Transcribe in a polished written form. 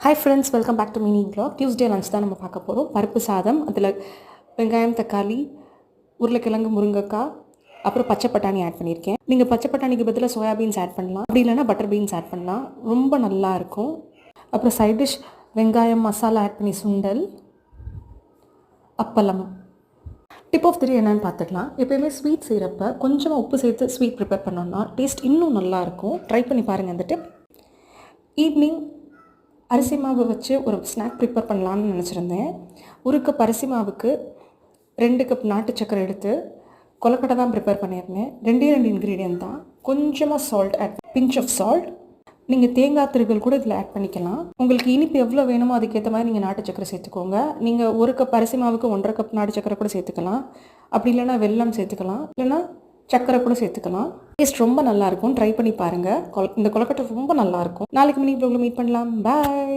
Hi friends, welcome back to mini vlog. Tuesday lunch தான் நம்ம பார்க்க போகிறோம். பருப்பு சாதம், அதில் வெங்காயம், தக்காளி, உருளைக்கிழங்கு, முருங்கைக்காய், அப்புறம் பச்சை பட்டாணி ஆட் பண்ணியிருக்கேன். நீங்கள் பச்சை பட்டாணிக்கு பதிலாக சோயாபீன்ஸ் ஆட் பண்ணலாம், அப்படி இல்லைனா பட்டர் பீன்ஸ் ஆட் பண்ணலாம். ரொம்ப நல்லாயிருக்கும். அப்புறம் சைட் டிஷ் வெங்காயம் மசாலா ஆட் பண்ணி சுண்டல், அப்பளம். டிப் ஆஃப் 3 என்னென்னு பார்த்துக்கலாம். எப்போயுமே ஸ்வீட் செய்கிறப்ப கொஞ்சமாக உப்பு சேர்த்து ஸ்வீட் ப்ரிப்பேர் பண்ணோன்னா டேஸ்ட் இன்னும் நல்லாயிருக்கும். ட்ரை பண்ணி பாருங்கள் அந்த டிப். ஈவினிங் அரிசி மாவு வச்சு ஒரு ஸ்நாக் ப்ரிப்பேர் பண்ணலான்னு நினச்சிருந்தேன். 1 கப் அரிசி மாவுக்கு 2 கப் நாட்டு சக்கரை எடுத்து கொலக்கட்டை தான் ப்ரிப்பேர் பண்ணியிருந்தேன். 2 இன்க்ரீடியன்ட் தான். கொஞ்சமாக salt add, pinch of salt. நீங்கள் தேங்காய் திருகல் கூட இதில் ஆட் பண்ணிக்கலாம். உங்களுக்கு இனிப்பு எவ்வளோ வேணுமோ அதுக்கேற்ற மாதிரி நீங்கள் நாட்டு சக்கரை சேர்த்துக்கோங்க. நீங்கள் 1 கப் அரிசி மாவுக்கு 1.5 கப் நாட்டு சக்கரை கூட சேர்த்துக்கலாம். அப்படி இல்லைனா வெல்லம் சேர்த்துக்கலாம், இல்லைனா சக்கரை கூட சேர்த்துக்கலாம். டேஸ்ட் ரொம்ப நல்லாயிருக்கும். ட்ரை பண்ணி பாருங்கள். இந்த கொலக்கட்டை ரொம்ப நல்லாயிருக்கும். நாளைக்கு மினி வ்ளாக்ல மீட் பண்ணலாம். பாய்.